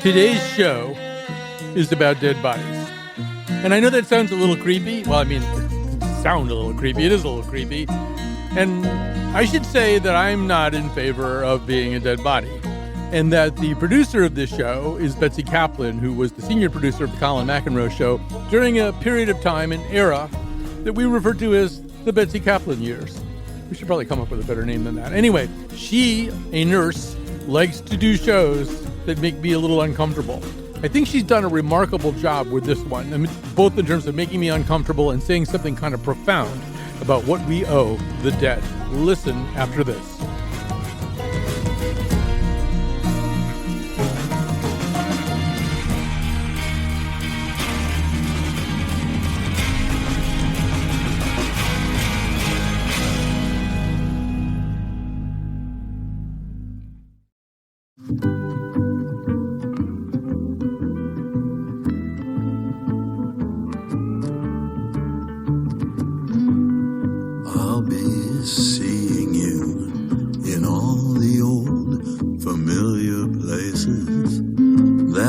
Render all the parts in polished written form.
Today's show is about dead bodies. And I know that sounds a little creepy. Well, I mean, it sounds a little creepy. It is a little creepy. And I should say that I'm not in favor of being a dead body. And that the producer of this show is Betsy Kaplan, who was the senior producer of the Colin McEnroe show during a period of time, an era, that we refer to as the Betsy Kaplan years. We should probably come up with a better name than that. Anyway, she, a nurse, likes to do shows that make me a little uncomfortable. I think she's done a remarkable job with this one, I mean, both in terms of making me uncomfortable and saying something kind of profound about what we owe the dead. Listen after this.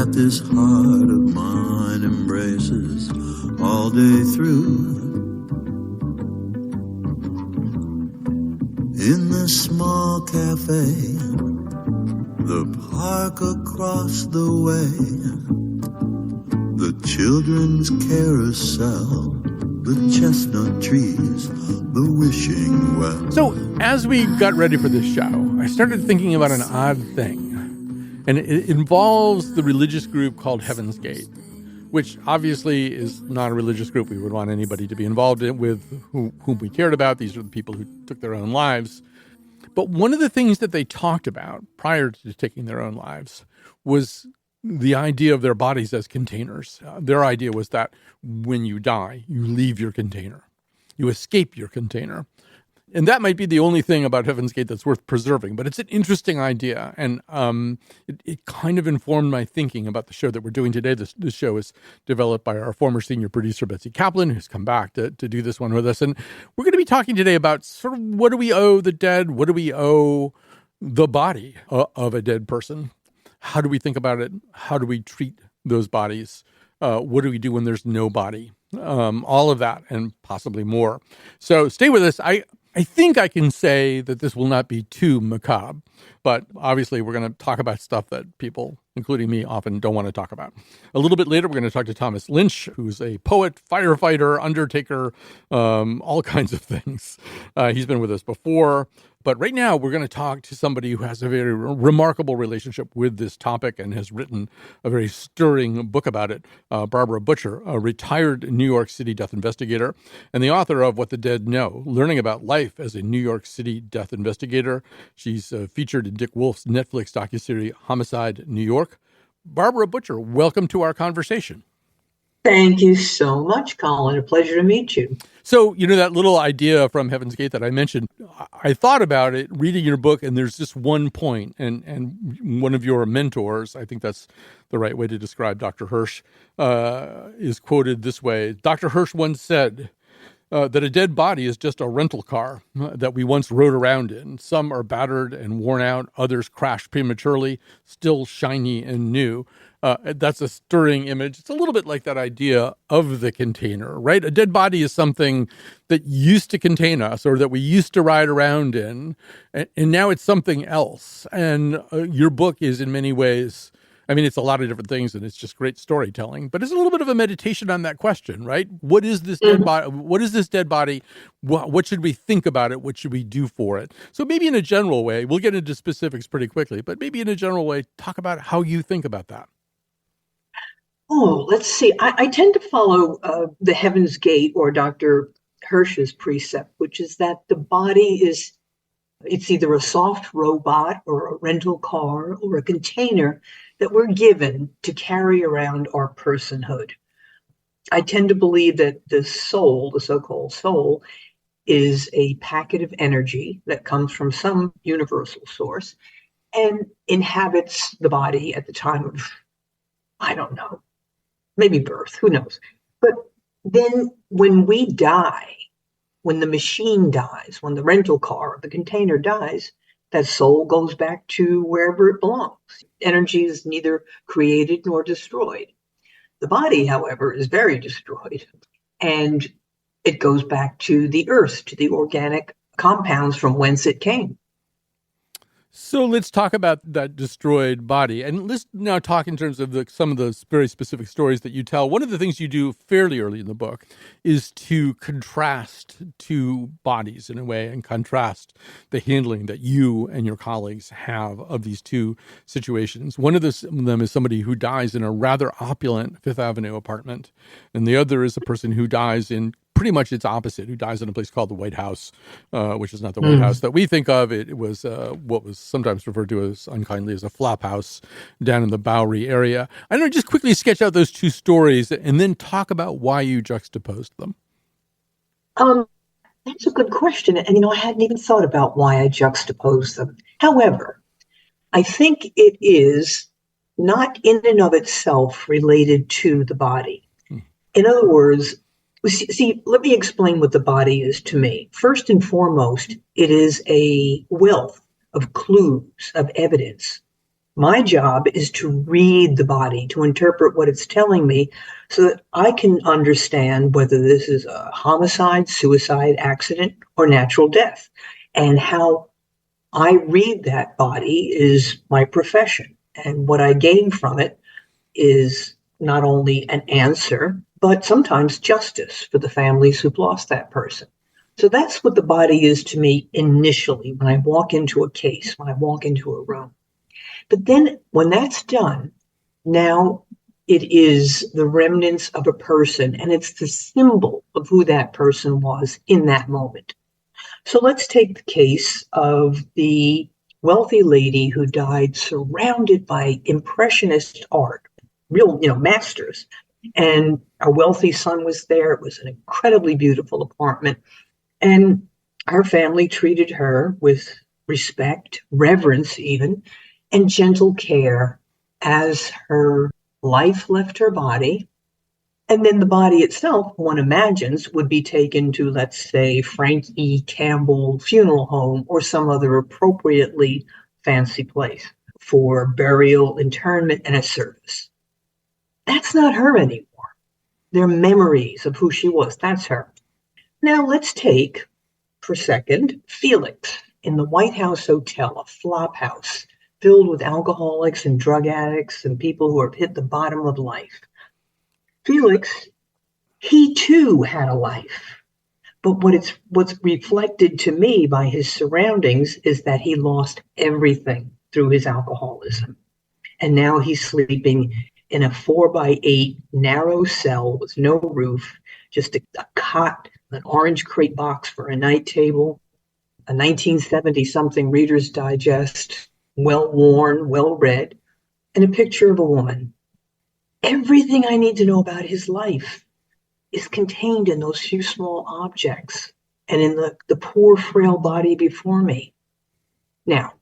This heart of mine embraces all day through. In the small cafe, the park across the way, the children's carousel, the chestnut trees, the wishing well. So as we got ready for this show, I started thinking about an odd thing. And it involves the religious group called Heaven's Gate, which obviously is not a religious group we would want anybody to be involved in with whom we cared about. These are the people who took their own lives. But one of the things that they talked about prior to taking their own lives was the idea of their bodies as containers. Their idea was that when you die, you leave your container. You escape your container. And that might be the only thing about Heaven's Gate that's worth preserving, but it's an interesting idea. And it kind of informed my thinking about the show that we're doing today. This show is developed by our former senior producer, Betsy Kaplan, who's come back to do this one with us. And we're going to be talking today about sort of what do we owe the dead? What do we owe the body of a dead person? How do we think about it? How do we treat those bodies? What do we do when there's no body? All of that and possibly more. So stay with us. I think I can say that this will not be too macabre, but obviously we're going to talk about stuff that people, including me, often don't want to talk about. A little bit later, we're going to talk to Thomas Lynch, who's a poet, firefighter, undertaker, all kinds of things. He's been with us before. But right now, we're going to talk to somebody who has a very remarkable relationship with this topic and has written a very stirring book about it. Barbara Butcher, a retired New York City death investigator and the author of What the Dead Know, Learning About Life as a New York City Death Investigator. She's featured in Dick Wolf's Netflix docuseries Homicide New York. Barbara Butcher, welcome to our conversation. Thank you so much, Colin. A pleasure to meet you. So, you know, that little idea from Heaven's Gate that I mentioned, I thought about it reading your book, and there's just one point, and one of your mentors, I think that's the right way to describe Dr. Hirsch, is quoted this way. Dr. Hirsch once said that a dead body is just a rental car that we once rode around in. Some are battered and worn out, others crashed prematurely, still shiny and new. That's a stirring image. It's a little bit like that idea of the container, right? A dead body is something that used to contain us or that we used to ride around in, and now it's something else. And your book is in many ways, I mean, it's a lot of different things, and it's just great storytelling, but it's a little bit of a meditation on that question, right? What is this dead body? What is this dead body? What should we think about it? What should we do for it? So maybe in a general way, we'll get into specifics pretty quickly, but maybe in a general way, talk about how you think about that. Oh, let's see. I tend to follow the Heaven's Gate or Dr. Hirsch's precept, which is that the body it's either a soft robot or a rental car or a container that we're given to carry around our personhood. I tend to believe that the soul, the so-called soul, is a packet of energy that comes from some universal source and inhabits the body at the time of, I don't know, maybe birth, who knows. But then when we die, when the machine dies, when the rental car, the container dies, That soul goes back to wherever it belongs. Energy is neither created nor destroyed. The body, however, is very destroyed. And it goes back to the earth, to the organic compounds from whence it came. So let's talk about that destroyed body. And let's now talk in terms of some of the very specific stories that you tell. One of the things you do fairly early in the book is to contrast two bodies in a way and contrast the handling that you and your colleagues have of these two situations. One of them is somebody who dies in a rather opulent Fifth Avenue apartment, and the other is a person who dies in pretty much its opposite, who dies in a place called the White House, which is not the White House that we think of. It was what was sometimes referred to as unkindly as a flop house down in the Bowery area. I don't know, just quickly sketch out those two stories and then talk about why you juxtaposed them. That's a good question. And, I hadn't even thought about why I juxtaposed them. However, I think it is not in and of itself related to the body. In other words, see, let me explain what the body is to me. First and foremost, it is a wealth of clues, of evidence. My job is to read the body, to interpret what it's telling me so that I can understand whether this is a homicide, suicide, accident, or natural death. And how I read that body is my profession. And what I gain from it is not only an answer, but sometimes justice for the families who've lost that person. So that's what the body is to me initially when I walk into a case, when I walk into a room. But then when that's done, now it is the remnants of a person, and it's the symbol of who that person was in that moment. So let's take the case of the wealthy lady who died surrounded by impressionist art, real, masters. And our wealthy son was there. It was an incredibly beautiful apartment. And our family treated her with respect, reverence even, and gentle care as her life left her body. And then the body itself, one imagines, would be taken to, let's say, Frank E. Campbell Funeral Home or some other appropriately fancy place for burial, internment, and a service. That's not her anymore. They're memories of who she was. That's her. Now let's take, for a second, Felix in the White House Hotel, a flop house filled with alcoholics and drug addicts and people who have hit the bottom of life. Felix, he too had a life. But what's reflected to me by his surroundings is that he lost everything through his alcoholism. And now he's sleeping in a 4x8 narrow cell with no roof, just a cot, an orange crate box for a night table, a 1970-something Reader's Digest, well-worn, well-read, and a picture of a woman. Everything I need to know about his life is contained in those few small objects and in the poor, frail body before me. Now,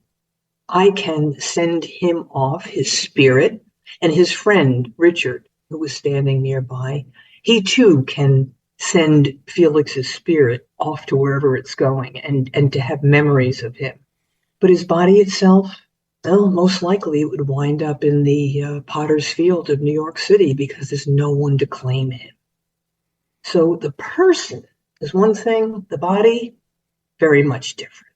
I can send him off, his spirit, and his friend, Richard, who was standing nearby. He too can send Felix's spirit off to wherever it's going and to have memories of him. But his body itself, well, most likely it would wind up in the Potter's Field of New York City because there's no one to claim him. So the person is one thing, the body, very much different.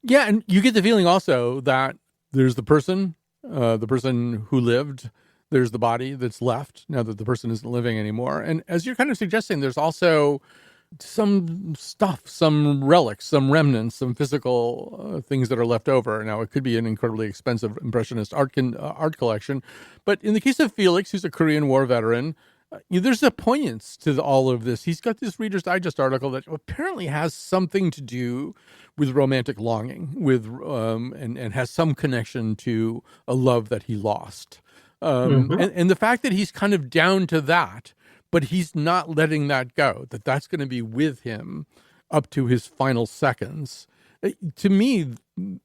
Yeah, and you get the feeling also that there's the person who lived, there's the body that's left now that the person isn't living anymore. And as you're kind of suggesting, there's also some stuff, some relics, some remnants, some physical things that are left over. Now, it could be an incredibly expensive impressionist art collection. But in the case of Felix, who's a Korean War veteran, there's a poignance to all of this. He's got this Reader's Digest article that apparently has something to do with romantic longing, and has some connection to a love that he lost. And the fact that he's kind of down to that, but he's not letting that go, that's going to be with him up to his final seconds. To me,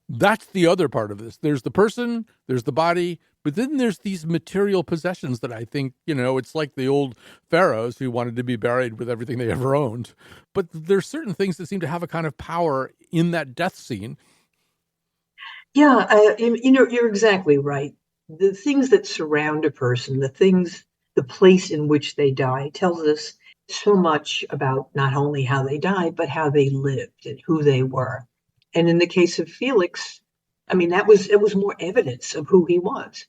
that's the other part of this. There's the person, there's the body, but then there's these material possessions that I think, it's like the old pharaohs who wanted to be buried with everything they ever owned. But there's certain things that seem to have a kind of power in that death scene. Yeah, you're exactly right. The things that surround a person, the place in which they die, tells us so much about not only how they died, but how they lived and who they were. And in the case of Felix, I mean, it was more evidence of who he was.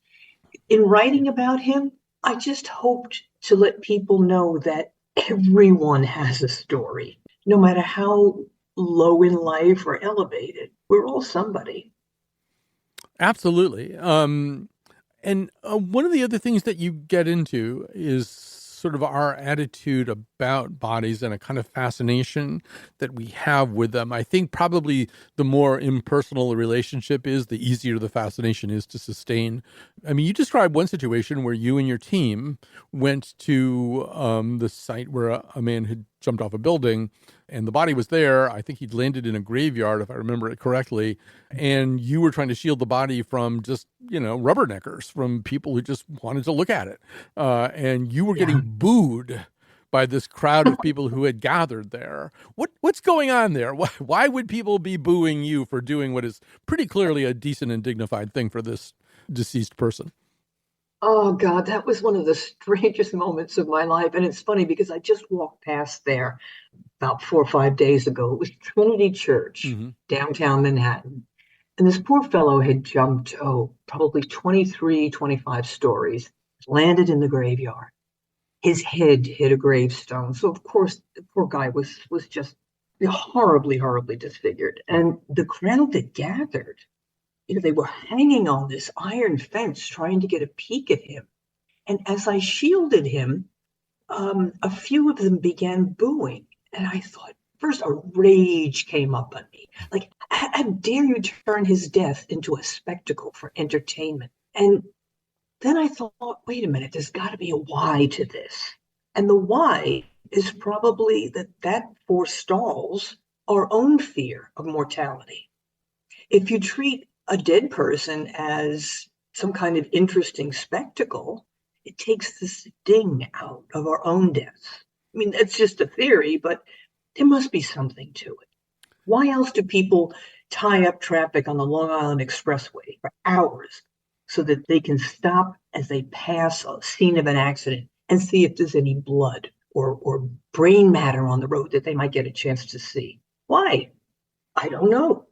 In writing about him, I just hoped to let people know that everyone has a story, no matter how low in life or elevated. We're all somebody. Absolutely. And one of the other things that you get into is sort of our attitude about bodies and a kind of fascination that we have with them. I think probably the more impersonal the relationship is, the easier the fascination is to sustain. I mean, you described one situation where you and your team went to the site where a man had jumped off a building and the body was there. I think he'd landed in a graveyard, if I remember it correctly. And you were trying to shield the body from just, rubberneckers, from people who just wanted to look at it. And you were Yeah. getting booed by this crowd of people who had gathered there. What's going on there? Why would people be booing you for doing what is pretty clearly a decent and dignified thing for this deceased person? Oh God, that was one of the strangest moments of my life. And it's funny because I just walked past there about 4 or 5 days ago. It was Trinity Church, Mm-hmm. downtown Manhattan. And this poor fellow had jumped, probably 23, 25 stories, landed in the graveyard. His head hit a gravestone. So of course the poor guy was just horribly, horribly disfigured. And the crowd that gathered, they were hanging on this iron fence trying to get a peek at him. And as I shielded him, a few of them began booing. And I thought, first, a rage came up on me. Like, how dare you turn his death into a spectacle for entertainment? And then I thought, wait a minute, there's got to be a why to this. And the why is probably that forestalls our own fear of mortality. If you treat a dead person as some kind of interesting spectacle, it takes the sting out of our own deaths. I mean, it's just a theory, but there must be something to it. Why else do people tie up traffic on the Long Island Expressway for hours so that they can stop as they pass a scene of an accident and see if there's any blood or brain matter on the road that they might get a chance to see? Why? I don't know,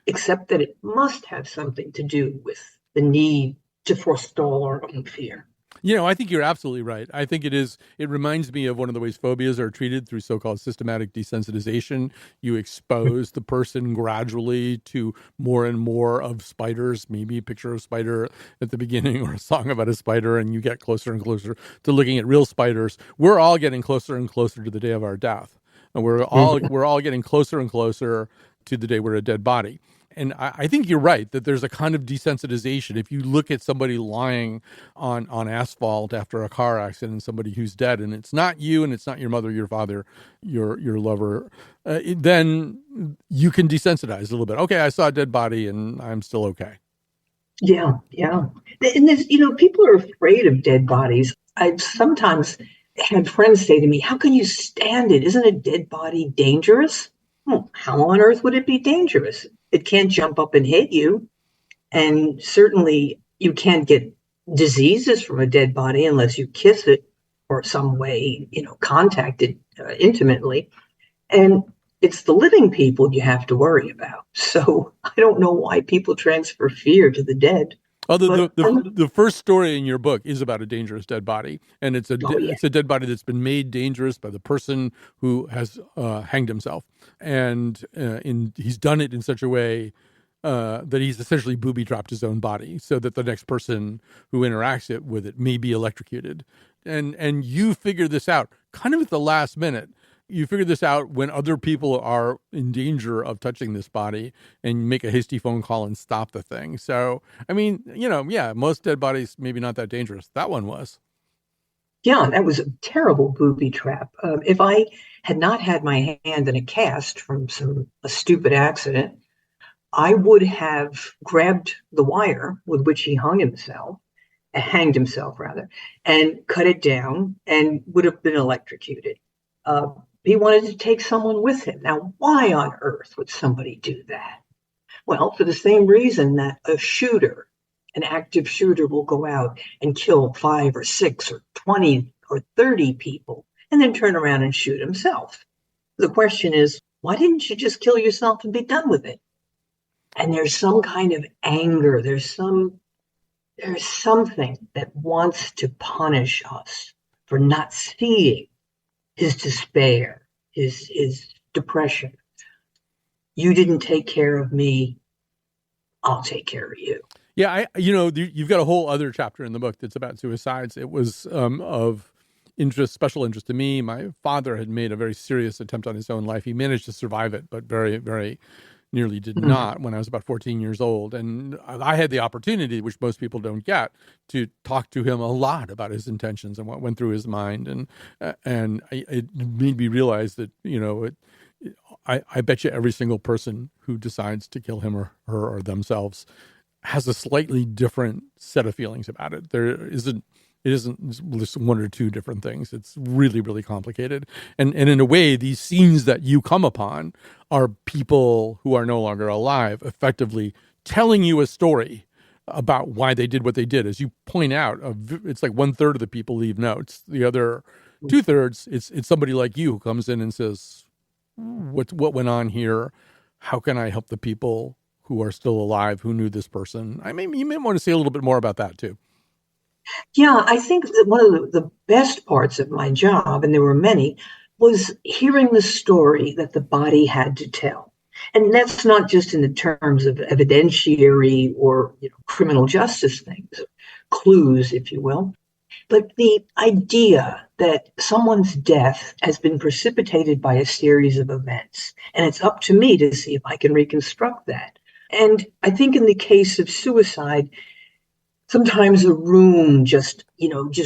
except that it must have something to do with the need to forestall our own fear. I think you're absolutely right. I think it reminds me of one of the ways phobias are treated through so-called systematic desensitization. You expose the person gradually to more and more of spiders, maybe a picture of a spider at the beginning or a song about a spider, and you get closer and closer to looking at real spiders. We're all getting closer and closer to the day of our death. And we're all getting closer and closer to the day we're a dead body. And I think you're right that there's a kind of desensitization. If you look at somebody lying on asphalt after a car accident, somebody who's dead, and it's not you, and it's not your mother, your father, your lover, then you can desensitize a little bit. Okay, I saw a dead body, and I'm still okay. Yeah, yeah. And there's, people are afraid of dead bodies. I've sometimes had friends say to me, how can you stand it? Isn't a dead body dangerous? Well, how on earth would it be dangerous? It can't jump up and hit you. And certainly you can't get diseases from a dead body unless you kiss it or some way, contact it intimately. And it's the living people you have to worry about. So I don't know why people transfer fear to the dead. Oh, But the first story in your book is about a dangerous dead body, and oh yeah, it's a dead body that's been made dangerous by the person who has hanged himself, and he's done it in such a way that he's essentially booby trapped his own body, so that the next person who interacts with it may be electrocuted, and you figure this out kind of at the last minute. You figure this out when other people are in danger of touching this body, and make a hasty phone call and stop the thing. So, I mean, yeah, most dead bodies maybe not that dangerous. That one was. yeah, that was a terrible booby trap. If I had not had my hand in a cast from a stupid accident, I would have grabbed the wire with which he hanged himself rather, and cut it down and would have been electrocuted. He wanted to take someone with him. Now, why on earth would somebody do that? Well, for the same reason that a shooter, an active shooter, will go out and kill 5 or 6 or 20 or 30 people and then turn around and shoot himself. The question is, why didn't you just kill yourself and be done with it? And there's some kind of anger. There's something that wants to punish us for not seeing his despair, his depression. You didn't take care of me. I'll take care of you. Yeah, you've got a whole other chapter in the book that's about suicides. It was of special interest to me. My father had made a very serious attempt on his own life. He managed to survive it, but very, very nearly did not when I was about 14 years old. And I had the opportunity, which most people don't get, to talk to him a lot about his intentions and what went through his mind. And it made me realize that, I bet you every single person who decides to kill him or her or themselves has a slightly different set of feelings about it. It isn't just one or two different things. It's really, really complicated. And in a way, these scenes that you come upon are people who are no longer alive, effectively telling you a story about why they did what they did. As you point out, it's like 1/3 of the people leave notes. The other 2/3, it's somebody like you who comes in and says, what went on here? How can I help the people who are still alive, who knew this person? You may want to say a little bit more about that too. Yeah, I think that one of the best parts of my job, and there were many, was hearing the story that the body had to tell. And that's not just in the terms of evidentiary or criminal justice things, clues, if you will, but the idea that someone's death has been precipitated by a series of events. And it's up to me to see if I can reconstruct that. And I think in the case of suicide, sometimes a room just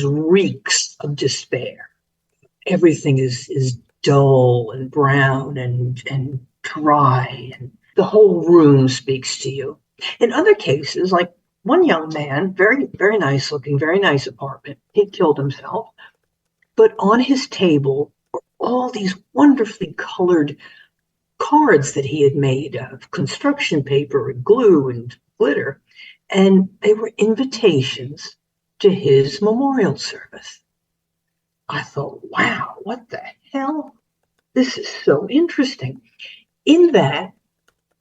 reeks of despair. Everything is dull and brown and dry, and the whole room speaks to you. In other cases, like one young man, very, very nice looking, very nice apartment, he killed himself, but on his table were all these wonderfully colored cards that he had made of construction paper and glue and glitter. And they were invitations to his memorial service. I thought, wow, what the hell? This is so interesting. In that,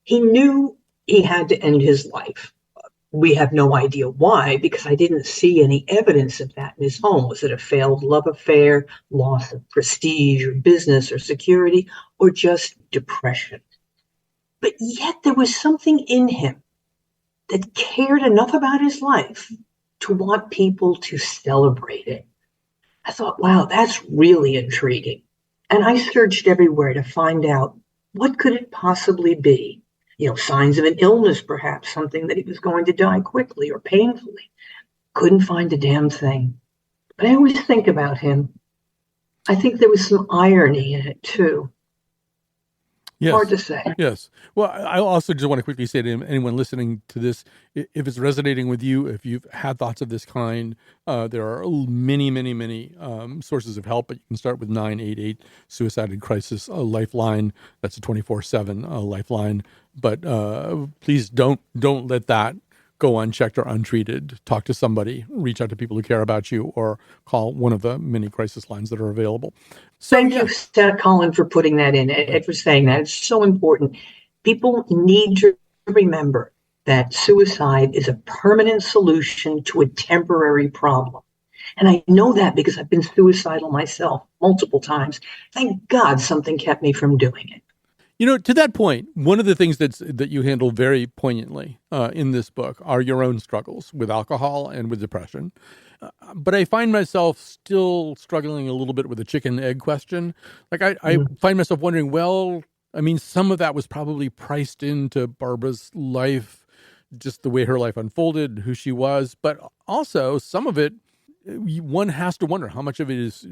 he knew he had to end his life. We have no idea why, because I didn't see any evidence of that in his home. Was it a failed love affair, loss of prestige or business or security, or just depression? But yet there was something in him that cared enough about his life to want people to celebrate it. I thought, wow, that's really intriguing. And I searched everywhere to find out, what could it possibly be? Signs of an illness, perhaps, something that he was going to die quickly or painfully. Couldn't find a damn thing. But I always think about him. I think there was some irony in it, too. Yes. Hard to say. Yes. Well, I also just want to quickly say to anyone listening to this, if it's resonating with you, if you've had thoughts of this kind, there are many, many, many sources of help. But you can start with 988 Suicide and Crisis Lifeline. That's a 24/7 lifeline. But please don't let that go unchecked or untreated. Talk to somebody, reach out to people who care about you, or call one of the many crisis lines that are available. So, Thank you, Colin, for putting that in and for saying that. It's so important. People need to remember that suicide is a permanent solution to a temporary problem. And I know that because I've been suicidal myself multiple times. Thank God something kept me from doing it. To that point, one of the things that you handle very poignantly in this book are your own struggles with alcohol and with depression. But I find myself still struggling a little bit with the chicken-egg question. Like I find myself wondering, some of that was probably priced into Barbara's life, just the way her life unfolded, who she was. But also some of it, one has to wonder how much of it is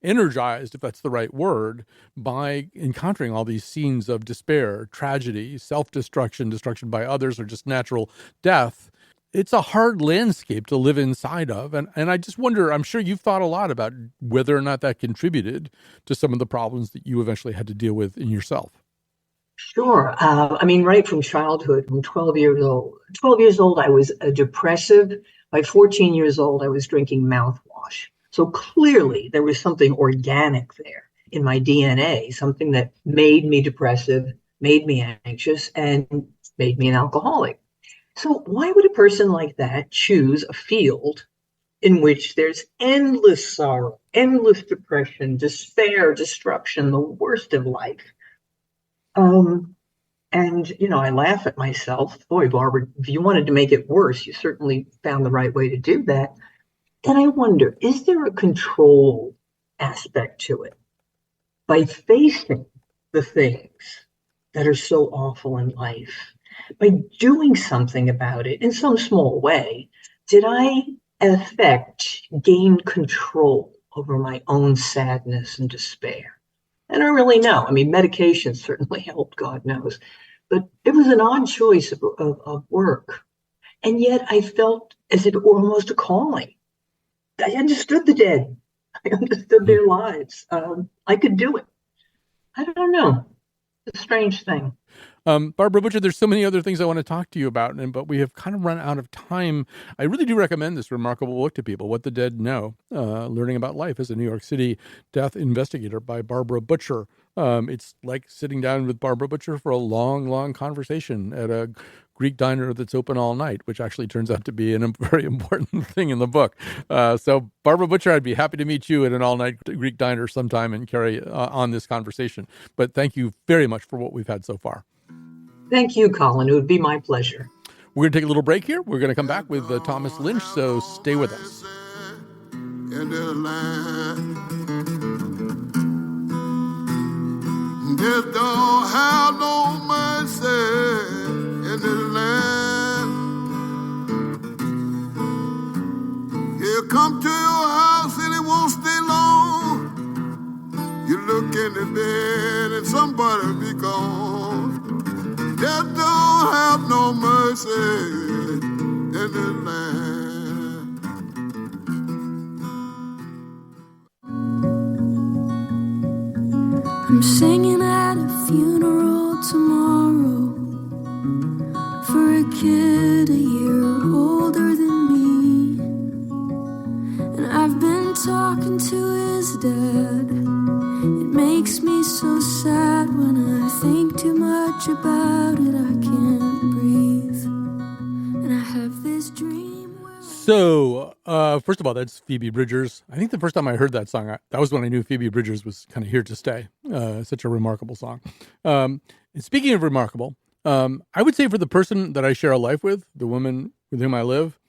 energized, if that's the right word, by encountering all these scenes of despair, tragedy, self-destruction, destruction by others, or just natural death. It's a hard landscape to live inside of. And I just wonder, I'm sure you've thought a lot about whether or not that contributed to some of the problems that you eventually had to deal with in yourself. Sure. I mean, right from childhood, from 12 years old. 12 years old, I was a depressive. By 14 years old, I was drinking mouthwash. So clearly, there was something organic there in my DNA, something that made me depressive, made me anxious, and made me an alcoholic. So, why would a person like that choose a field in which there's endless sorrow, endless depression, despair, destruction, the worst of life? Um, and, I laugh at myself. Boy, Barbara, if you wanted to make it worse, you certainly found the right way to do that. And I wonder, is there a control aspect to it? By facing the things that are so awful in life, by doing something about it in some small way, did I gain control over my own sadness and despair? I don't really know. I mean, medication certainly helped, God knows. But it was an odd choice of work. And yet I felt as if it were almost a calling. I understood the dead. I understood their lives. I could do it. I don't know. It's a strange thing. Barbara Butcher, there's so many other things I want to talk to you about, but we have kind of run out of time. I really do recommend this remarkable book to people, What the Dead Know, Learning About Life as a New York City Death Investigator by Barbara Butcher. It's like sitting down with Barbara Butcher for a long, long conversation at a Greek diner that's open all night, which actually turns out to be a very important thing in the book. So, Barbara Butcher, I'd be happy to meet you at an all-night Greek diner sometime and carry on this conversation. But thank you very much for what we've had so far. Thank you, Colin. It would be my pleasure. We're going to take a little break here. We're going to come back with Thomas Lynch, so stay with us. In the land, they don't have no mercy in the land. He'll come to your house and he won't stay long. You look in the bed and somebody be gone. They don't have no mercy in the land. I'm singing at a funeral tomorrow for a kid a year older than me. And I've been talking to his dad. It makes me so sad when I think too much about it. I can't breathe. And I have this dream. So, first of all, that's Phoebe Bridgers. I think the first time I heard that song, that was when I knew Phoebe Bridgers was kind of here to stay. Such a remarkable song. And speaking of remarkable, I would say for the person that I share a life with, the woman with whom I live,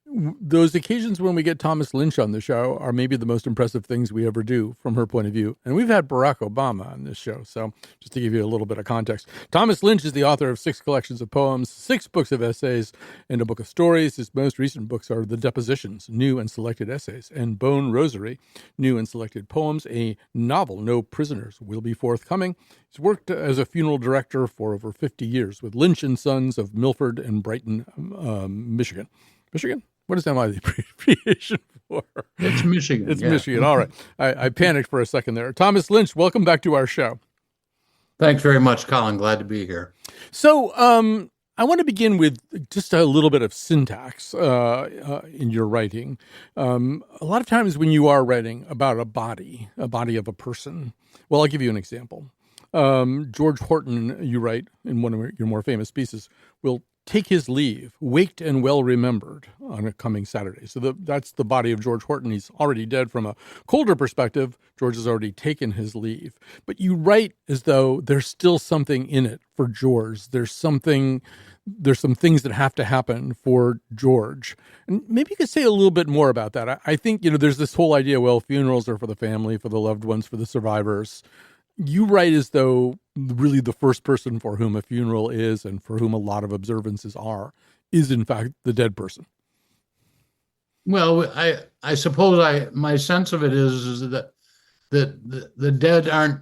those occasions when we get Thomas Lynch on the show are maybe the most impressive things we ever do from her point of view. And we've had Barack Obama on this show. So just to give you a little bit of context, Thomas Lynch is the author of 6 collections of poems, 6 books of essays, and a book of stories. His most recent books are The Depositions, New and Selected Essays, and Bone Rosary, New and Selected Poems. A novel, No Prisoners, will be forthcoming. He's worked as a funeral director for over 50 years with Lynch and Sons of Milford and Brighton, Michigan. Michigan? What is that my abbreviation for? It's Michigan. It's Michigan. All right. I panicked for a second there. Thomas Lynch, welcome back to our show. Thanks very much, Colin. Glad to be here. So I want to begin with just a little bit of syntax in your writing. A lot of times when you are writing about a body of a person, well, I'll give you an example. George Horton, you write in one of your more famous pieces, will take his leave, waked and well remembered, on a coming Saturday. So that's the body of George Horton. He's already dead. From a colder perspective, George has already taken his leave. But you write as though there's still something in it for George. There's some things that have to happen for George. And maybe you could say a little bit more about that. I think, there's this whole idea, well, funerals are for the family, for the loved ones, for the survivors. You write as though really the first person for whom a funeral is and for whom a lot of observances are is in fact the dead person. Well, I suppose my sense of it is that the dead aren't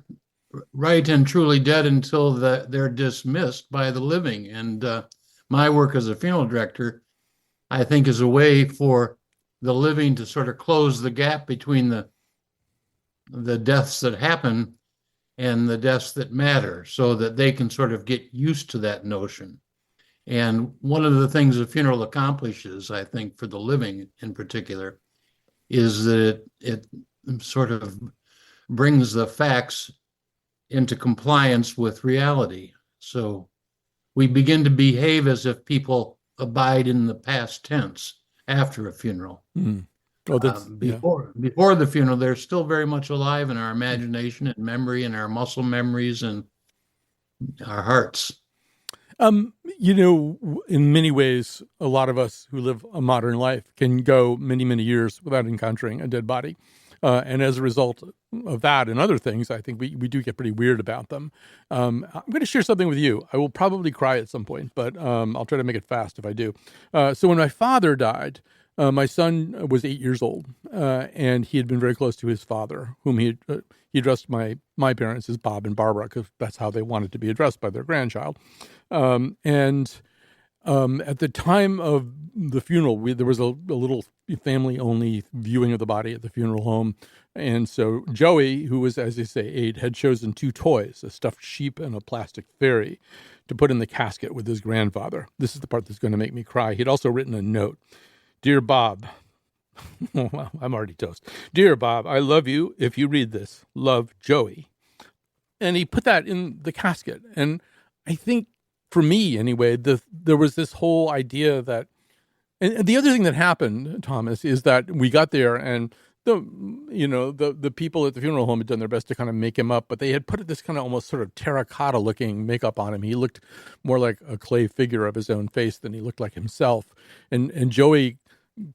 right and truly dead until they're dismissed by the living. And my work as a funeral director, I think, is a way for the living to sort of close the gap between the deaths that happen and the deaths that matter, so that they can sort of get used to that notion. And one of the things a funeral accomplishes, I think, for the living in particular, is that it sort of brings the facts into compliance with reality. So we begin to behave as if people abide in the past tense after a funeral. Mm. Oh, Before the funeral, they're still very much alive in our imagination and memory and our muscle memories and our hearts. In many ways, a lot of us who live a modern life can go many, many years without encountering a dead body. And as a result of that and other things, I think we do get pretty weird about them. I'm going to share something with you. I will probably cry at some point, but I'll try to make it fast if I do. So when my father died, my son was 8 years old, and he had been very close to his father, whom he addressed my parents as Bob and Barbara, because that's how they wanted to be addressed by their grandchild. At the time of the funeral, there was a little family-only viewing of the body at the funeral home. And so Joey, who was, as they say, 8, had chosen 2 toys, a stuffed sheep and a plastic fairy, to put in the casket with his grandfather. This is the part that's going to make me cry. He'd also written a note. Dear Bob, well, I'm already toast. Dear Bob, I love you. If you read this, love, Joey. And he put that in the casket. And I think, for me anyway, there was this whole idea that, and the other thing that happened, Thomas, is that we got there and the people at the funeral home had done their best to kind of make him up, but they had put this kind of almost sort of terracotta looking makeup on him. He looked more like a clay figure of his own face than he looked like himself. And Joey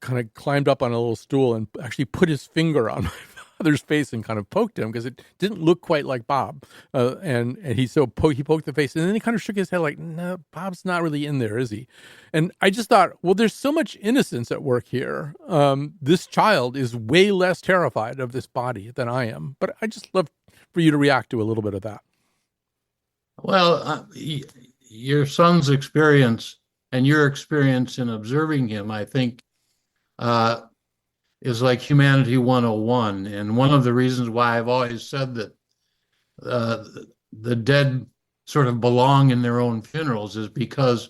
kind of climbed up on a little stool and actually put his finger on my father's face and kind of poked him because it didn't look quite like Bob. And he poked the face, and then he kind of shook his head like, no, Bob's not really in there, is he? And I just thought, well, there's so much innocence at work here. This child is way less terrified of this body than I am. But I just love for you to react to a little bit of that. Well, your son's experience and your experience in observing him, I think, is like Humanity 101. And one of the reasons why I've always said that the dead sort of belong in their own funerals is because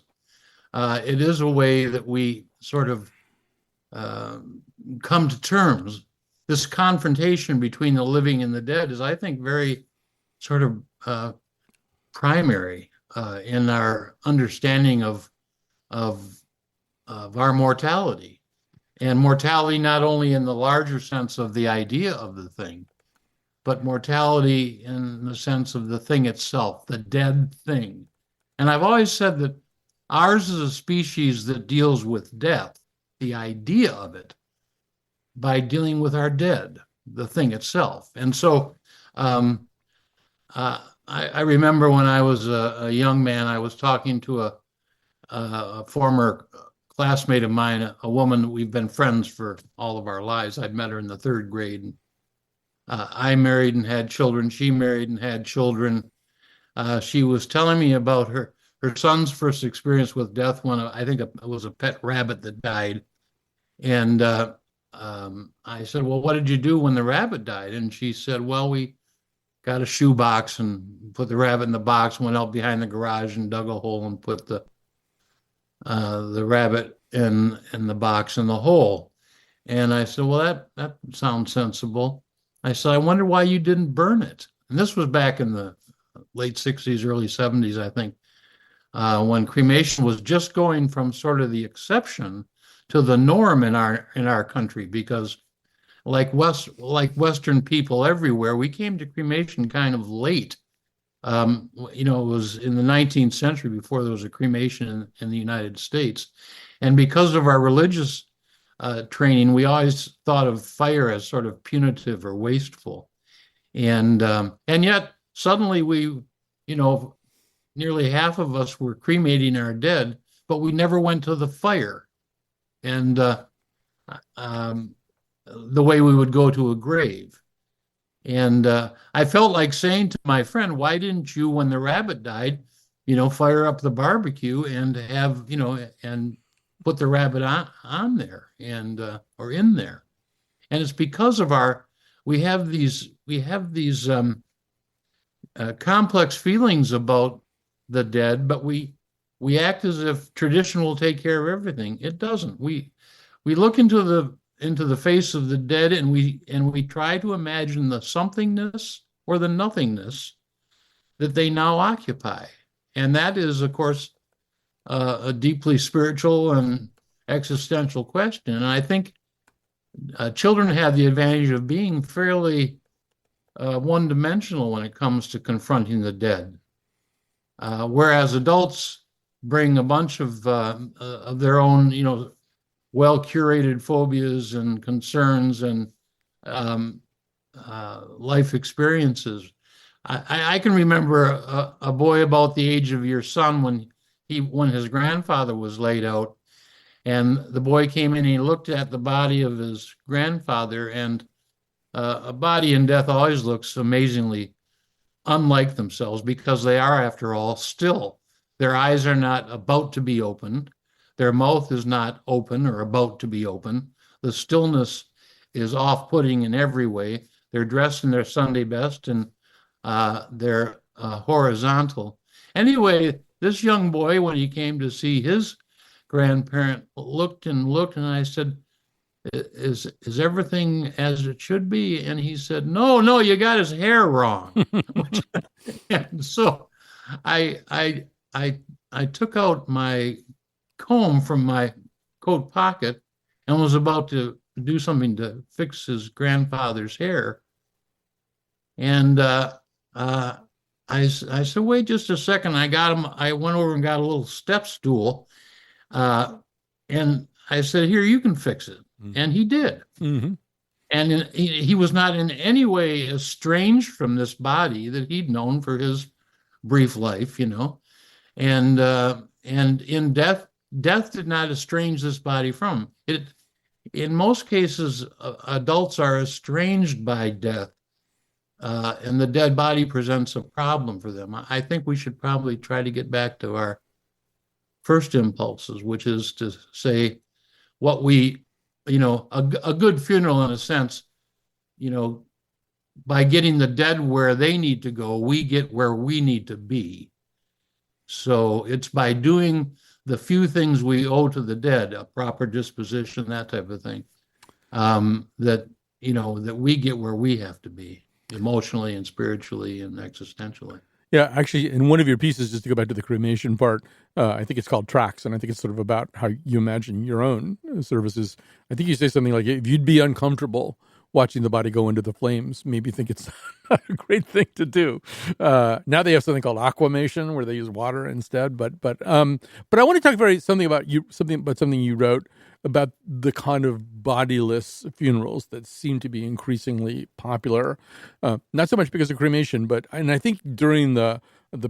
it is a way that we sort of come to terms. This confrontation between the living and the dead is, I think, very sort of primary in our understanding of our mortality. And mortality not only in the larger sense of the idea of the thing, but mortality in the sense of the thing itself, the dead thing. And I've always said that ours is a species that deals with death, the idea of it, by dealing with our dead, the thing itself. And so I remember when I was a young man, I was talking to a former classmate of mine, a woman. We've been friends for all of our lives. I'd met her in the 3rd grade. I married and had children. She married and had children. She was telling me about her son's first experience with death when I think it was a pet rabbit that died. And I said, well, what did you do when the rabbit died? And she said, well, we got a shoebox and put the rabbit in the box, went out behind the garage and dug a hole and put the rabbit in the box in the hole. And I said, well, that sounds sensible. I said, I wonder why you didn't burn it. And this was back in the late 60s, early 70s, I think, when cremation was just going from sort of the exception to the norm in our country, because like Western people everywhere, we came to cremation kind of late. It was in the 19th century before there was a cremation in the United States. And because of our religious training, we always thought of fire as sort of punitive or wasteful. And yet suddenly nearly half of us were cremating our dead, but we never went to the fire. And the way we would go to a grave. And I felt like saying to my friend, why didn't you, when the rabbit died, fire up the barbecue and have, and put the rabbit on there and or in there? And it's because of we have these complex feelings about the dead, but we act as if tradition will take care of everything. It doesn't. We look into the face of the dead, and we try to imagine the somethingness or the nothingness that they now occupy. And that is, of course, a deeply spiritual and existential question. And I think children have the advantage of being fairly one-dimensional when it comes to confronting the dead, whereas adults bring a bunch of their own, well-curated phobias and concerns and life experiences. I can remember a boy about the age of your son when his grandfather was laid out, and the boy came in and he looked at the body of his grandfather, and a body in death always looks amazingly unlike themselves because they are, after all, still. Their eyes are not about to be opened. Their mouth is not open or about to be open. The stillness is off-putting in every way. They're dressed in their Sunday best, and they're horizontal. Anyway, this young boy, when he came to see his grandparent, looked and looked, and I said, is everything as it should be? And he said, no, you got his hair wrong. And so I took out my comb from my coat pocket and was about to do something to fix his grandfather's hair. And I said, wait just a second. I went over and got a little step stool. And I said, here, you can fix it. Mm-hmm. And he did. Mm-hmm. And he was not in any way estranged from this body that he'd known for his brief life, And in death did not estrange this body from it. In most cases, adults are estranged by death, and the dead body presents a problem for them. I think we should probably try to get back to our first impulses, which is to say what we, a good funeral in a sense, by getting the dead where they need to go, we get where we need to be. So it's by doing the few things we owe to the dead, a proper disposition, that type of thing, that we get where we have to be emotionally and spiritually and existentially. Yeah, actually, in one of your pieces, just to go back to the cremation part, I think it's called Tracks, and I think it's sort of about how you imagine your own services. I think you say something like, if you'd be uncomfortable watching the body go into the flames, maybe think it's not a great thing to do. Now they have something called aquamation, where they use water instead. But I want to talk something about something you wrote about the kind of bodiless funerals that seem to be increasingly popular. Not so much because of cremation, and I think during the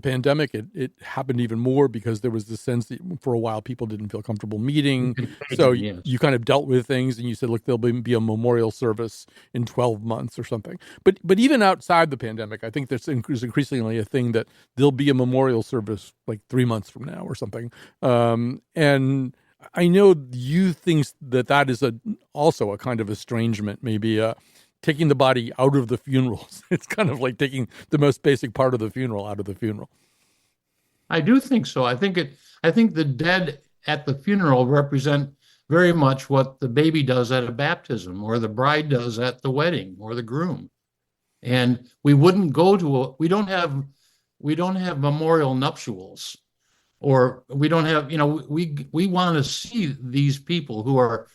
pandemic, it happened even more because there was this sense that for a while people didn't feel comfortable meeting. So yes. You kind of dealt with things and you said, look, there'll be a memorial service in 12 months or something. But even outside the pandemic, I think there's increasingly a thing that there'll be a memorial service like 3 months from now or something. And I know you think that is also a kind of estrangement, maybe taking the body out of the funerals. It's kind of like taking the most basic part of the funeral out of the funeral. I do think so. I think the dead at the funeral represent very much what the baby does at a baptism, or the bride does at the wedding, or the groom. And we wouldn't go we don't have memorial nuptials, or we don't have, we want to see these people who are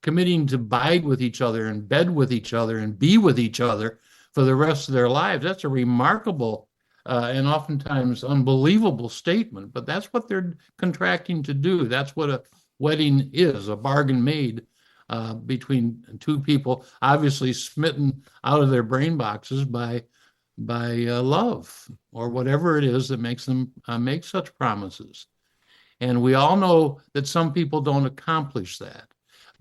committing to bide with each other and bed with each other and be with each other for the rest of their lives. That's a remarkable and oftentimes unbelievable statement, but that's what they're contracting to do. That's what a wedding is, a bargain made between two people, obviously smitten out of their brain boxes by love, or whatever it is that makes them make such promises. And we all know that some people don't accomplish that.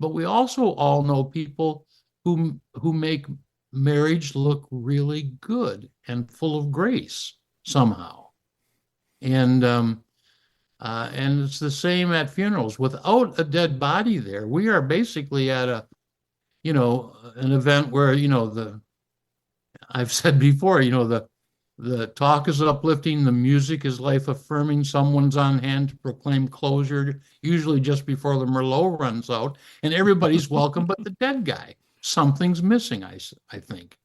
But we also all know people who make marriage look really good and full of grace somehow. And it's the same at funerals. Without a dead body there, we are basically at an event where, I've said before, The talk is uplifting, the music is life-affirming, someone's on hand to proclaim closure, usually just before the Merlot runs out, and everybody's welcome but the dead guy. Something's missing, I think.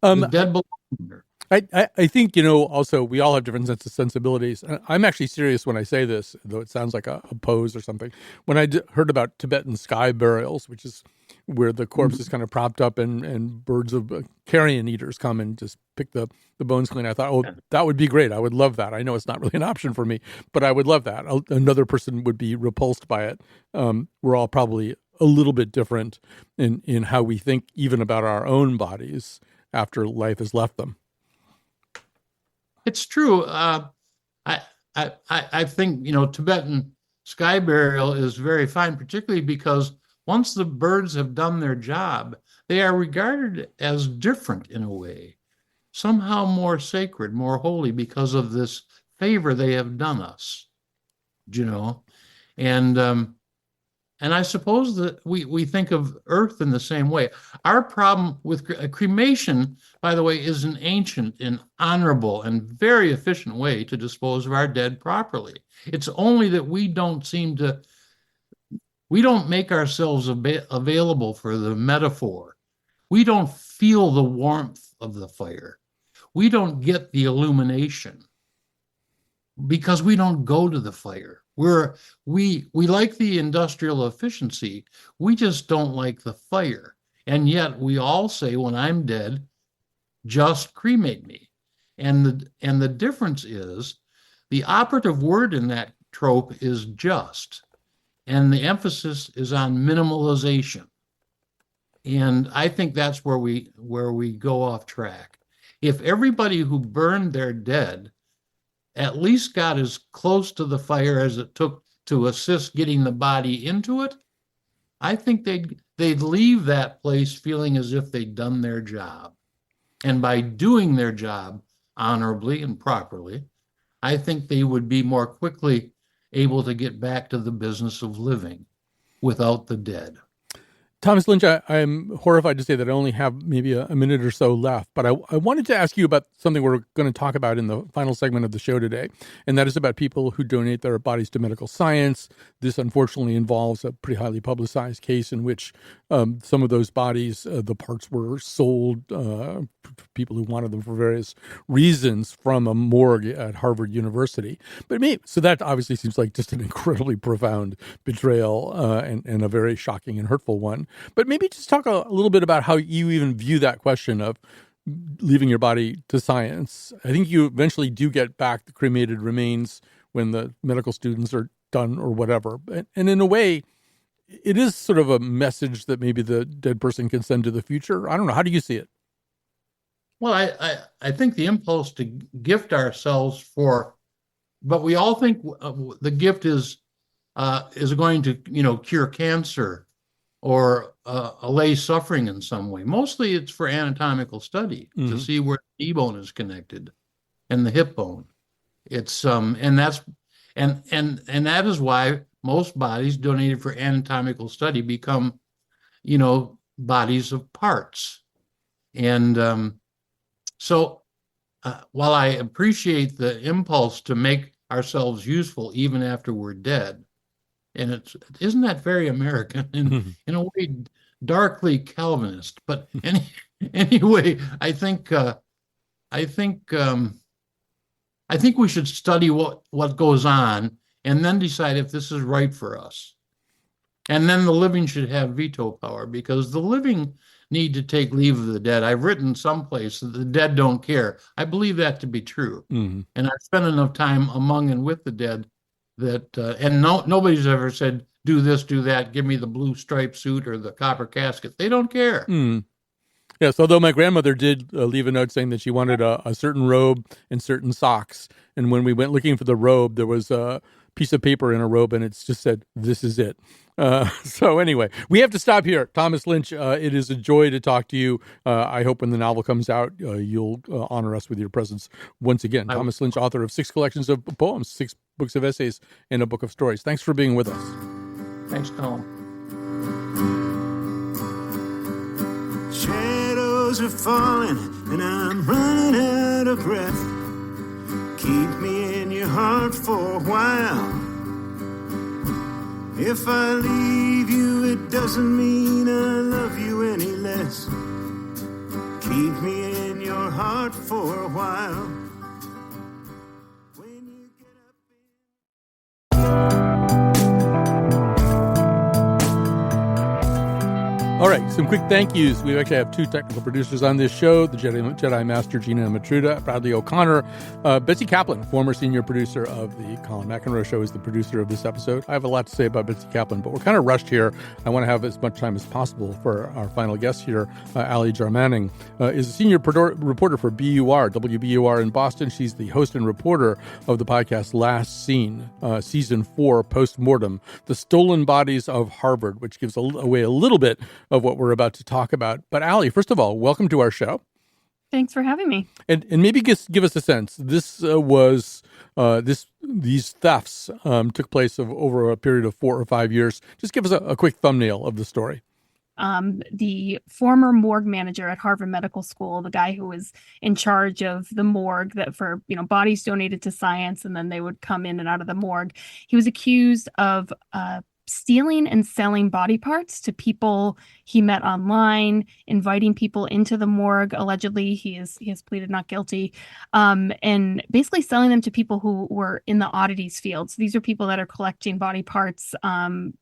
The dead belong there. I think, also we all have different sensibilities. I'm actually serious when I say this, though it sounds like a pose or something. When I heard about Tibetan sky burials, which is where the corpse is kind of propped up and birds of carrion eaters come and just pick the bones clean, I thought, oh, that would be great. I would love that. I know it's not really an option for me, but I would love that. Another person would be repulsed by it. We're all probably a little bit different in how we think even about our own bodies after life has left them. It's true. I think, Tibetan sky burial is very fine, particularly because once the birds have done their job, they are regarded as different in a way, somehow more sacred, more holy because of this favor they have done us, and I suppose that we think of Earth in the same way. Our problem with cremation, by the way, is an ancient and honorable and very efficient way to dispose of our dead properly. It's only that we don't make ourselves available for the metaphor. We don't feel the warmth of the fire. We don't get the illumination because we don't go to the fire. We like the industrial efficiency. We just don't like the fire. And yet we all say, when I'm dead, just cremate me. And the difference is the operative word in that trope is just. And the emphasis is on minimalization. And I think that's where we go off track. If everybody who burned their dead at least got as close to the fire as it took to assist getting the body into it, I think they'd leave that place feeling as if they'd done their job. And by doing their job honorably and properly, I think they would be more quickly able to get back to the business of living without the dead. Thomas Lynch, I'm horrified to say that I only have maybe a minute or so left, but I wanted to ask you about something we're going to talk about in the final segment of the show today, and that is about people who donate their bodies to medical science. This unfortunately involves a pretty highly publicized case in which some of those bodies, the parts were sold to people who wanted them for various reasons from a morgue at Harvard University. So that obviously seems like just an incredibly profound betrayal and a very shocking and hurtful one. But maybe just talk a little bit about how you even view that question of leaving your body to science. I think you eventually do get back the cremated remains when the medical students are done or whatever. And in a way, it is sort of a message that maybe the dead person can send to the future. I don't know. How do you see it? Well, I think the impulse to gift ourselves but we all think the gift is going to, cure cancer or allay suffering in some way. Mostly it's for anatomical study to see where the knee bone is connected and the hip bone. It's and that is why most bodies donated for anatomical study become, bodies of parts. And so while I appreciate the impulse to make ourselves useful even after we're dead, and isn't that very American in a way, darkly Calvinist? But anyway, I think we should study what goes on and then decide if this is right for us. And then the living should have veto power, because the living need to take leave of the dead. I've written someplace that the dead don't care. I believe that to be true. And I've spent enough time among and with the dead that, and nobody's ever said, do this, do that, give me the blue striped suit or the copper casket. They don't care. Yes, although my grandmother did leave a note saying that she wanted a certain robe and certain socks. And when we went looking for the robe, there was a piece of paper in a robe, and it just said, "This is it." So anyway, we have to stop here. Thomas Lynch, it is a joy to talk to you. I hope when the novel comes out, you'll honor us with your presence once again. Thomas Lynch, author of 6 collections of poems, 6 books of essays, and a book of stories. Thanks for being with us. Thanks, Colin. Shadows are falling and I'm running out out of breath. Keep me in your heart for a while. If I leave you, it doesn't mean I love you any less. Keep me in your heart for a while. When you get All right, some quick thank yous. We actually have two technical producers on this show, the Jedi Master Eugene Amatruda, Bradley O'Connor. Betsy Kaplan, former senior producer of the Colin McEnroe Show, is the producer of this episode. I have a lot to say about Betsy Kaplan, but we're kind of rushed here. I want to have as much time as possible for our final guest here. Ali Jarmaning is a senior reporter for BUR, WBUR in Boston. She's the host and reporter of the podcast Last Seen, Season 4, Postmortem, The Stolen Bodies of Harvard, which gives away a little bit of what we're about to talk about. But Ali, first of all, welcome to our show. Thanks for having me. And maybe just give us a sense. This these thefts took place over a period of 4 or 5 years. Just give us a quick thumbnail of the story. The former morgue manager at Harvard Medical School, the guy who was in charge of the morgue that for, bodies donated to science, and then they would come in and out of the morgue. He was accused of stealing and selling body parts to people he met online, inviting people into the morgue. Allegedly, he has pleaded not guilty, and basically selling them to people who were in the oddities field. So these are people that are collecting body parts,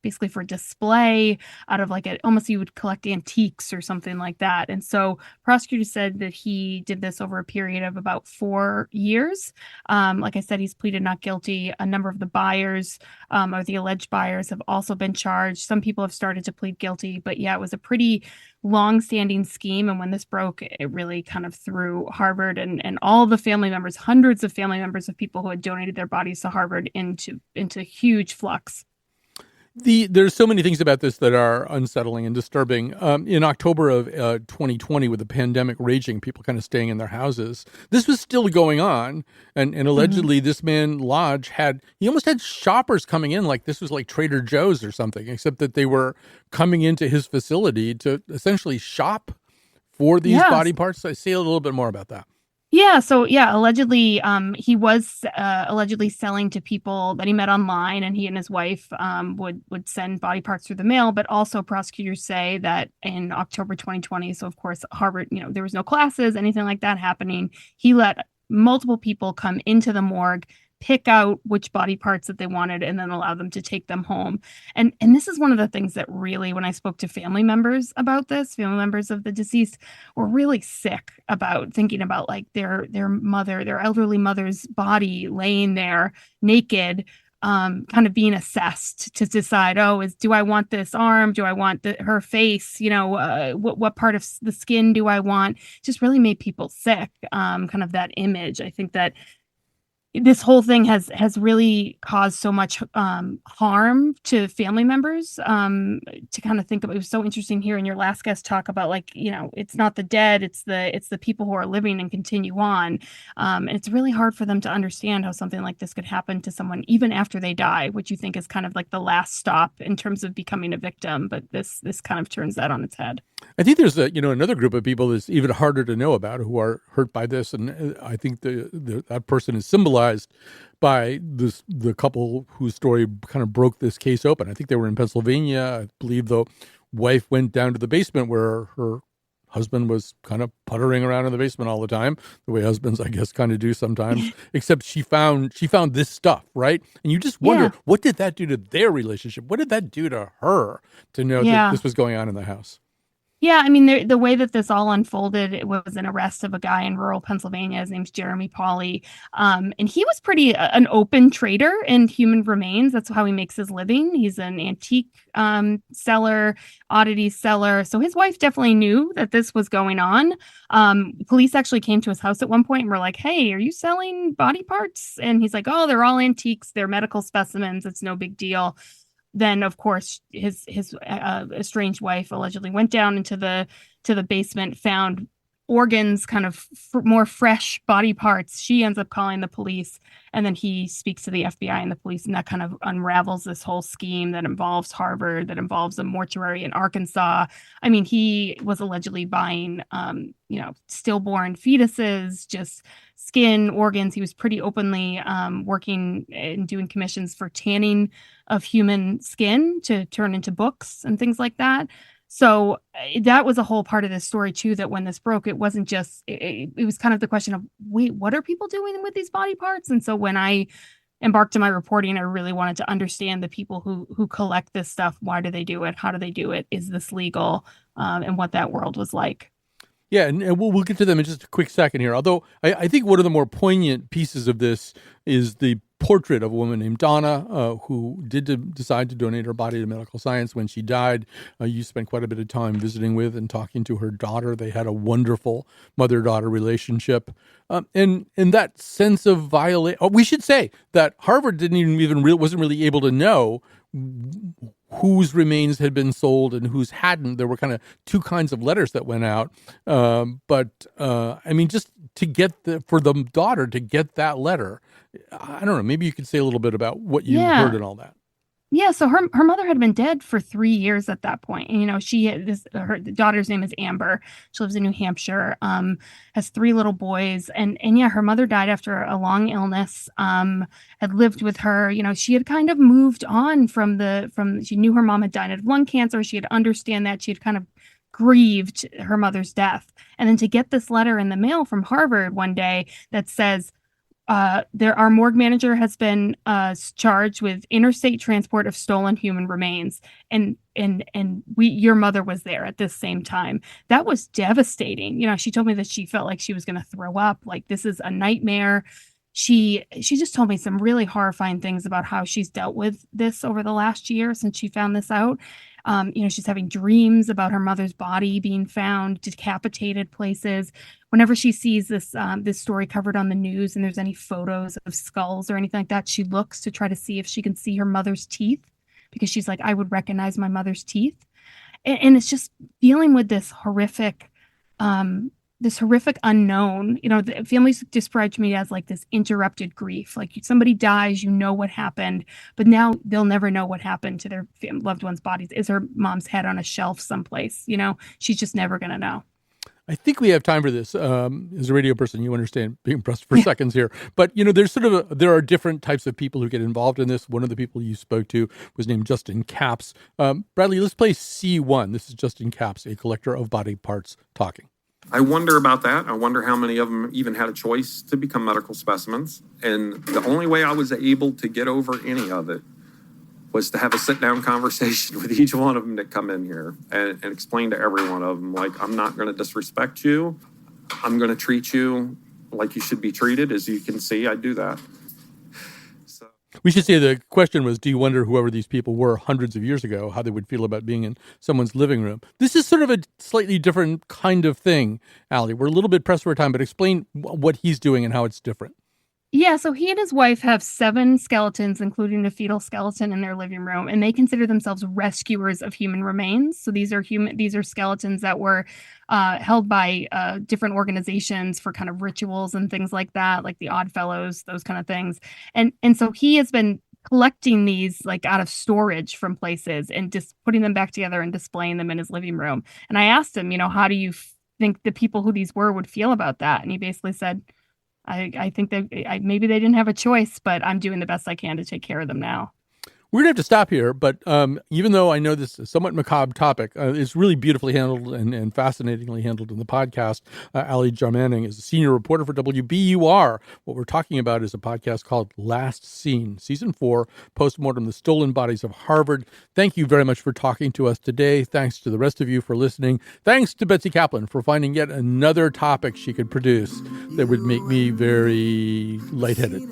basically for display out of almost you would collect antiques or something like that. And so prosecutors said that he did this over a period of about 4 years. Like I said, he's pleaded not guilty. A number of the buyers, or the alleged buyers, have also been charged. Some people have started to plead guilty, but yeah, it was a pretty long-standing scheme. And when this broke, it really kind of threw Harvard and all the family members, hundreds of family members of people who had donated their bodies to Harvard into huge flux. There's so many things about this that are unsettling and disturbing. In October of 2020, with the pandemic raging, people kind of staying in their houses, this was still going on. And allegedly, this man, Lodge, he almost had shoppers coming in like this was like Trader Joe's or something, except that they were coming into his facility to essentially shop for these body parts. I say a little bit more about that. Yeah. So allegedly, he was allegedly selling to people that he met online, and he and his wife would send body parts through the mail. But also, prosecutors say that in October 2020, so of course Harvard, there was no classes, anything like that happening. He let multiple people come into the morgue, pick out which body parts that they wanted, and then allow them to take them home. And this is one of the things that really, when I spoke to family members about this, family members of the deceased were really sick about thinking about their mother, their elderly mother's body laying there naked, kind of being assessed to decide, do I want this arm? Do I want her face? What part of the skin do I want? Just really made people sick. Kind of that image. I think that this whole thing has really caused so much harm to family members, to kind of think about. It was so interesting hearing your last guest talk about it's not the dead, it's the people who are living and continue on. And it's really hard for them to understand how something like this could happen to someone even after they die, which you think is kind of like the last stop in terms of becoming a victim. But this kind of turns that on its head. I think there's another group of people that's even harder to know about who are hurt by this, and I think that person is symbolized by the couple whose story kind of broke this case open. I think they were in Pennsylvania. I believe the wife went down to the basement where her husband was kind of puttering around in the basement all the time, the way husbands, I guess, kind of do sometimes. Except she found this stuff, right? And you just wonder, what did that do to their relationship? What did that do to her to know that this was going on in the house? Yeah, I mean, the way that this all unfolded, it was an arrest of a guy in rural Pennsylvania. His name's Jeremy Pauley. And he was pretty an open trader in human remains. That's how he makes his living. He's an antique seller, oddity seller. So his wife definitely knew that this was going on. Police actually came to his house at one point and were like, "Hey, are you selling body parts?" And he's like, "Oh, they're all antiques. They're medical specimens. It's no big deal." Then, of course, his estranged wife allegedly went down into the basement, found organs, kind of more fresh body parts. She ends up calling the police, and then he speaks to the FBI and the police, and that kind of unravels this whole scheme that involves Harvard, that involves a mortuary in Arkansas. I mean, he was allegedly buying, stillborn fetuses, just skin, organs. He was pretty openly working and doing commissions for tanning of human skin to turn into books and things like that. So that was a whole part of this story too, that when this broke, it wasn't just, it was kind of the question of, wait, what are people doing with these body parts? And so when I embarked on my reporting, I really wanted to understand the people who collect this stuff. Why do they do it? How do they do it? Is this legal? And what that world was like. Yeah, and we'll get to them in just a quick second here. Although I think one of the more poignant pieces of this is the portrait of a woman named Donna, who did decide to donate her body to medical science when she died. You spent quite a bit of time visiting with and talking to her daughter. They had a wonderful mother-daughter relationship. And that sense of we should say that Harvard wasn't really able to know whose remains had been sold and whose hadn't. There were kind of two kinds of letters that went out. But I mean, just to get for the daughter to get that letter, I don't know, maybe you could say a little bit about what you heard and all that. Yeah, so her mother had been dead for 3 years at that point. And, her daughter's name is Amber. She lives in New Hampshire, has 3 little boys. And yeah, her mother died after a long illness, had lived with her. She had kind of moved on from she knew her mom had died of lung cancer. She had understand that. She had kind of grieved her mother's death. And then to get this letter in the mail from Harvard one day that says, our morgue manager has been charged with interstate transport of stolen human remains, and your mother was there at this same time. That was devastating. She told me that she felt like she was going to throw up. Like, this is a nightmare. She just told me some really horrifying things about how she's dealt with this over the last year since she found this out. She's having dreams about her mother's body being found, decapitated places. Whenever she sees this story covered on the news and there's any photos of skulls or anything like that, she looks to try to see if she can see her mother's teeth, because she's like, I would recognize my mother's teeth. And it's just dealing with this horrific unknown. The families describe to me as like this interrupted grief. Like, somebody dies, what happened, but now they'll never know what happened to their loved one's bodies. Is her mom's head on a shelf someplace? She's just never going to know. I think we have time for this. As a radio person, you understand being pressed for seconds here. But, there's there are different types of people who get involved in this. One of the people you spoke to was named Justin Capps. Bradley, let's play C1. This is Justin Capps, a collector of body parts, talking. I wonder about that. I wonder how many of them even had a choice to become medical specimens. And the only way I was able to get over any of it was to have a sit-down conversation with each one of them that come in here and explain to every one of them, like, I'm not going to disrespect you. I'm going to treat you like you should be treated. As you can see, I do that. So. We should say the question was, do you wonder whoever these people were hundreds of years ago, how they would feel about being in someone's living room? This is sort of a slightly different kind of thing, Allie. We're a little bit pressed for time, but explain what he's doing and how it's different. Yeah, so he and his wife have 7 skeletons, including a fetal skeleton, in their living room, and they consider themselves rescuers of human remains. So these are skeletons that were held by different organizations for kind of rituals and things like that, like the Odd Fellows, those kind of things. And so he has been collecting these like out of storage from places and just putting them back together and displaying them in his living room. And I asked him, how do you think the people who these were would feel about that? And he basically said, I think that maybe they didn't have a choice, but I'm doing the best I can to take care of them now. We're going to have to stop here, but even though I know this is a somewhat macabre topic, it's really beautifully handled and fascinatingly handled in the podcast. Allie Jarmanning is a senior reporter for WBUR. What we're talking about is a podcast called Last Seen, Season 4, Postmortem, The Stolen Bodies of Harvard. Thank you very much for talking to us today. Thanks to the rest of you for listening. Thanks to Betsy Kaplan for finding yet another topic she could produce that would make me very lightheaded.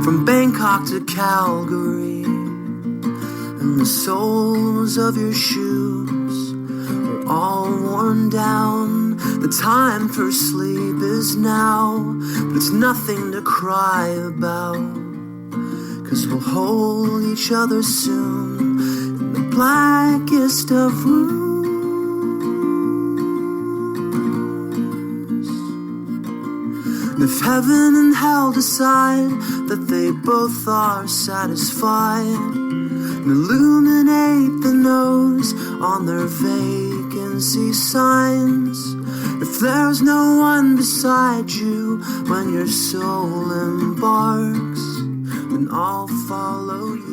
From Bangkok to Calgary, and the soles of your shoes are all worn down. The time for sleep is now, but it's nothing to cry about, 'cause we'll hold each other soon in the blackest of rooms. If heaven and hell decide that they both are satisfied, and illuminate the nose on their vacancy signs. If there's no one beside you when your soul embarks, then I'll follow you.